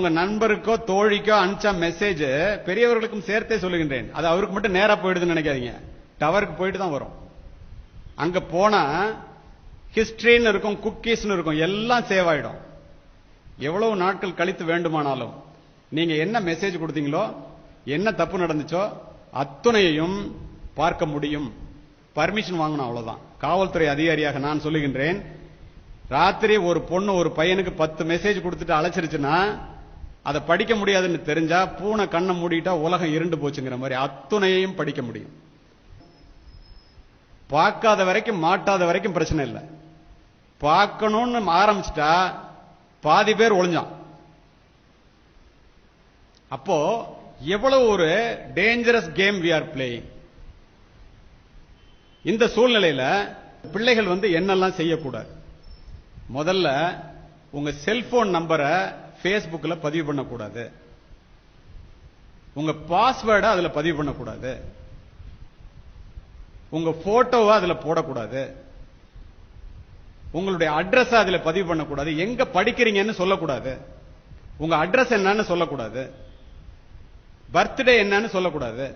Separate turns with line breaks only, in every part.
உங்க நண்பருக்கோ தோழிக்கோ அனுப்பிச்ச மெசேஜ் பெரியவர்களுக்கும் சேர்த்தே சொல்லுகின்றேன். அது அவருக்கு மட்டும் நேரா போயிடுதுன்னு நினைக்காதீங்க. டவருக்கு போயிட்டு தான் வரும். அங்க போனா ஹிஸ்டரின்னு இருக்கும், குக்கீஸ்னு இருக்கும், எல்லாம் சேவ் ஆயிடும். எவ்வளவு நாட்கள் கழித்து வேண்டுமானாலும் நீங்க என்ன மெசேஜ் கொடுத்தீங்களோ, என்ன தப்பு நடந்துச்சோ அத்துணையையும் பார்க்க முடியும். பர்மிஷன் வாங்கணும், அவ்வளவுதான். காவல்துறை அதிகாரியாக நான் சொல்லுகின்றேன், ராத்திரி ஒரு பொண்ணு ஒரு பையனுக்கு 10 மெசேஜ் கொடுத்துட்டு அழைச்சிருச்சுன்னா அதை படிக்க முடியாதுன்னு தெரிஞ்சா பூனை கண்ணை மூடிட்டா உலகம் இருண்டு போச்சுங்கிற மாதிரி அத்துணையையும் படிக்க முடியும். பார்க்காத வரைக்கும் மாட்டாத வரைக்கும் பிரச்சனை இல்லை. பார்க்கணும்னு ஆரம்பிச்சுட்டா பாதி பேர் ஒளிஞ்சான். அப்போ எவ்வளவு ஒரு dangerous game we are playing. இந்த சூழ்நிலையில பிள்ளைகள் என்னெல்லாம் செய்யக்கூடாது? முதல்ல உங்க செல்போன் நம்பரை பேஸ்புக்ல பதிவு பண்ணக்கூடாது. உங்க பாஸ்வேர்டை அதுல பதிவு பண்ணக்கூடாது. உங்க போட்டோவை அதுல போடக்கூடாது. உங்களுடைய அட்ரஸ் அதுல பதிவு பண்ணக்கூடாது. எங்க படிக்கிறீங்கன்னு சொல்லக்கூடாது. உங்க அட்ரஸ் என்னன்னு சொல்லக்கூடாது. பர்த்டே என்னன்னு சொல்லக்கூடாது.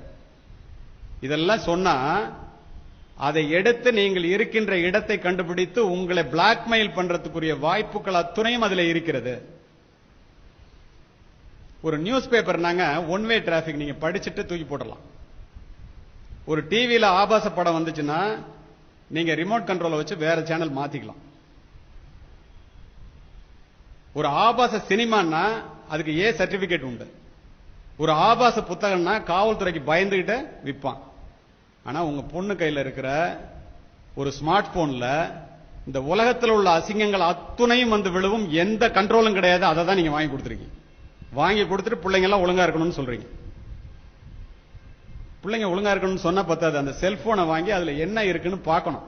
இதெல்லாம் சொன்னா அதை எடுத்து நீங்கள் இருக்கின்ற இடத்தை கண்டுபிடித்து உங்களை பிளாக்மெயில் பண்றதுக்குரிய வாய்ப்புகள் அத்துணையும் அதுல இருக்கிறது. ஒரு news paper one way traffic நீங்க படிச்சுட்டு தூக்கி போடலாம். ஒரு டிவியில ஆபாச படம் வந்துச்சுன்னா நீங்க ரிமோட் கண்ட்ரோலை வச்சு வேற சேனல் மாத்திக்கலாம். ஒரு ஆபாச சினிமான்னா அதுக்கு ஏ சர்டிபிகேட் உண்டு. ஒரு ஆபாச புத்தகம்னா காவல்துறைக்கு பயந்துகிட்டு விற்பான். ஆனா உங்க பொண்ணு கையில இருக்கிற ஒரு ஸ்மார்ட் போன்ல இந்த உலகத்தில் உள்ள அசிங்கங்கள் அத்துணையும் விழுவும். எந்த கண்ட்ரோலும் கிடையாது. அதை தான் நீங்க வாங்கி கொடுத்துருக்கீங்க. வாங்கி கொடுத்துட்டு பிள்ளைங்க எல்லாம் ஒழுங்கா இருக்கணும்னு சொல்றீங்க. பிள்ளைங்க ஒழுங்கா இருக்கணும்னு சொன்னா பத்தாது. அந்த செல்போனை வாங்கி அதுல என்ன இருக்குன்னு பார்க்கணும்.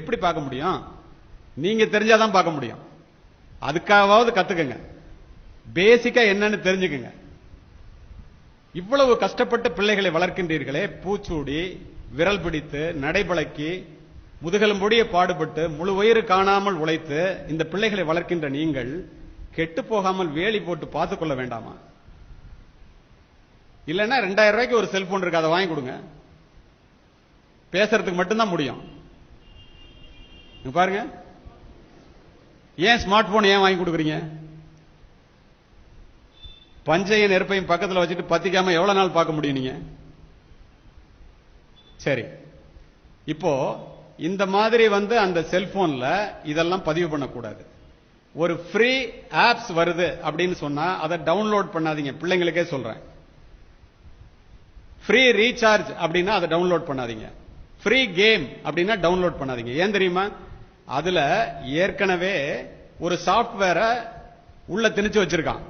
எப்படி பார்க்க முடியும்? நீங்க தெரிஞ்சாதான் பார்க்க முடியும். அதுக்காவது கத்துக்கங்க. பேசிக்கா என்னன்னு தெரிஞ்சுக்கங்க. இவ்வளவு கஷ்டப்பட்டு பிள்ளைகளை வளர்க்கின்றீர்களே, பூச்சூடி, விரல் பிடித்து, நடைபழக்கி, முதுகெலும்பொடிய பாடுபட்டு, முழு வயிறு காணாமல் உழைத்து இந்த பிள்ளைகளை வளர்க்கின்ற நீங்கள் கெட்டு போகாமல் வேலி போட்டு பார்த்துக் கொள்ள வேண்டாமா? இல்லைன்னா 2000 ரூபாய்க்கு ஒரு செல்போன் இருக்கு, அதை வாங்கி கொடுங்க. பேசுறதுக்கு மட்டும்தான் முடியும். பாருங்க, ஏன் ஸ்மார்ட் போன் ஏன் வாங்கி கொடுக்குறீங்க? பஞ்சையும் நெருப்பையும் பக்கத்தில் வச்சுட்டு பத்திக்காம எவ்வளவு நாள் பார்க்க முடியும் நீங்க? சரி, இப்போ இந்த மாதிரி அந்த செல்போன்ல இதெல்லாம் பதிவு பண்ணக்கூடாது. ஒரு ஃப்ரீ ஆப்ஸ் வருது அப்படின்னு சொன்னா அதை டவுன்லோட் பண்ணாதீங்க. பிள்ளைங்களுக்கே சொல்றேன். ஃப்ரீ ரீசார்ஜ் அப்படின்னா அதை டவுன்லோட் பண்ணாதீங்க. ஃப்ரீ கேம் அப்படின்னா டவுன்லோட் பண்ணாதீங்க. ஏன் தெரியுமா? அதுல ஏற்கனவே ஒரு சாப்ட்வேரை உள்ள திணிச்சு வச்சிருக்கான்.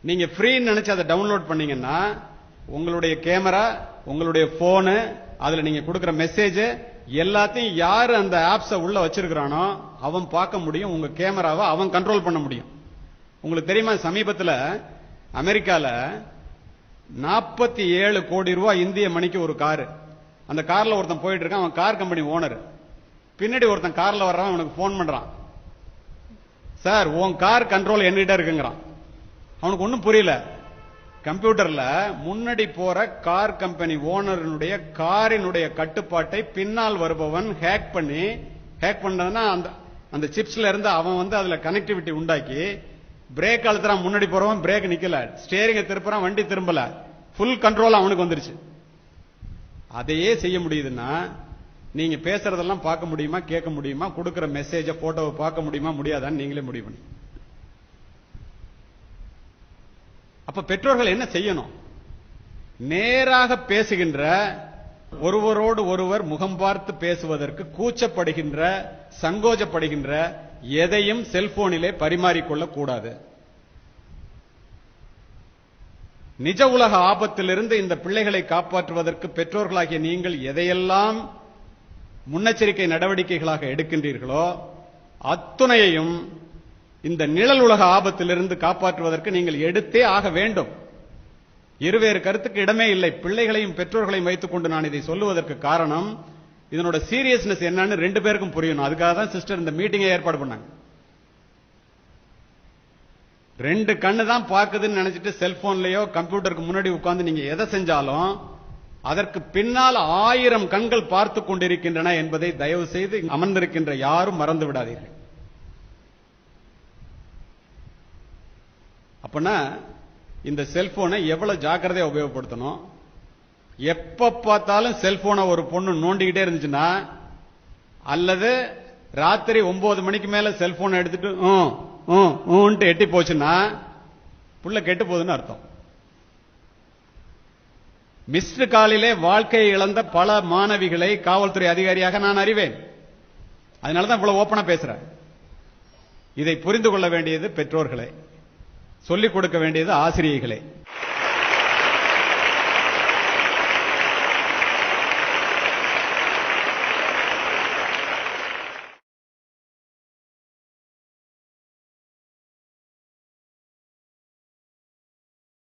நீங்க ஃப்ரீன்னு நினைச்சு அதை டவுன்லோட் பண்ணீங்கன்னா உங்களுடைய கேமரா, உங்களுடைய போனு, அதுல நீங்க கொடுக்கிற மெசேஜ் எல்லாத்தையும் யாரு அந்த ஆப்ஸ உள்ள வச்சிருக்கிறானோ அவன் பார்க்க முடியும். உங்க கேமராவை அவன் கண்ட்ரோல் பண்ண முடியும். உங்களுக்கு தெரியுமா, சமீபத்தில் அமெரிக்கால 47 கோடி ரூபாய் இந்திய மணிக்கு ஒரு காரு. அந்த கார்ல ஒருத்தன் போயிட்டு இருக்கான். அவன் கார் கம்பெனி ஓனர். பின்னாடி ஒருத்தன் கார்ல வர்றான். அவனுக்கு போன் பண்றான். சார், உன் கார் கண்ட்ரோல் என்கிட்ட இருக்குங்கிறான். அவனுக்கு ஒன்னும் புரியல. கம்ப்யூட்டர்ல முன்னாடி போற கார் கம்பெனி ஓனருடைய காரினுடைய கட்டுப்பாட்டை பின்னால் வருபவன் ஹேக் பண்ணா அந்த சிப்ஸ்ல இருந்து அவன் அதுல கனெக்டிவிட்டி உண்டாக்கி பிரேக் அழுத்துறான். முன்னாடி போறவன் பிரேக் நிக்கல, ஸ்டேரிங்க திருப்புறான், வண்டி திரும்பல, ஃபுல் கண்ட்ரோல் அவனுக்கு வந்துருச்சு. அதையே செய்ய முடியுதுன்னா நீங்க பேசுறதெல்லாம் பார்க்க முடியுமா, கேட்க முடியுமா? கொடுக்கிற மெசேஜ, போட்டோவை பார்க்க முடியுமா, முடியாதான்னு நீங்களே முடிவு பண்ணி. அப்ப பெற்றோர்கள் என்ன செய்யணும்? நேராக பேசுகின்ற, ஒருவரோடு ஒருவர் முகம் பார்த்து பேசுவதற்கு கூச்சப்படுகின்ற, சங்கோஜப்படுகின்ற எதையும் செல்போனிலே பரிமாறிக்கொள்ள கூடாது. நிஜ உலக ஆபத்திலிருந்து இந்த பிள்ளைகளை காப்பாற்றுவதற்கு பெற்றோர்களாகிய நீங்கள் எதையெல்லாம் முன்னெச்சரிக்கை நடவடிக்கைகளாக எடுக்கின்றீர்களோ அத்துணையையும் இந்த நிழல் உலக ஆபத்திலிருந்து காப்பாற்றுவதற்கு நீங்கள் எடுத்தே ஆக வேண்டும். இருவேறு கருத்துக்கு இடமே இல்லை. பிள்ளைகளையும் பெற்றோர்களையும் வைத்துக் கொண்டு நான் இதை சொல்லுவதற்கு காரணம், இதனோட சீரியஸ்னஸ் என்னன்னு 2 பேருக்கும் புரியணும். அதுக்காக தான் சிஸ்டர் இந்த மீட்டிங்கை ஏற்பாடு பண்ணாங்க. 2 கண்ணு தான் பாக்குதுன்னு நினைச்சிட்டு செல்போன்லயோ கம்ப்யூட்டருக்கு முன்னாடி உட்கார்ந்து நீங்க எதை செஞ்சாலும் அதற்கு பின்னால் 1000 கண்கள் பார்த்து கொண்டிருக்கின்றன என்பதை தயவு செய்து அமர்ந்திருக்கின்ற யாரும் மறந்து விடாதீர்கள். அப்பனா இந்த செல்போனை எவ்வளவு ஜாக்கிரதையா உபயோகப்படுத்தணும். எப்ப பார்த்தாலும் செல்போனை ஒரு பொண்ணு நோண்டிக்கிட்டே இருந்துச்சுன்னா, அல்லது ராத்திரி 9 மணிக்கு மேல செல்போனை எடுத்துட்டு எட்டி போச்சுன்னா புள்ள கெட்டு போகுதுன்னு அர்த்தம். மிஸ்டு காலிலே வாழ்க்கையை இழந்த பல மாணவிகளை காவல்துறை அதிகாரியாக நான் அறிவேன். அதனாலதான் இவ்வளவு ஓப்பனா பேசுறேன். இதை புரிந்து கொள்ள வேண்டியது பெற்றோர்களே, சொல்லிக் கொடுக்க வேண்டியது ஆசிரியர்களே.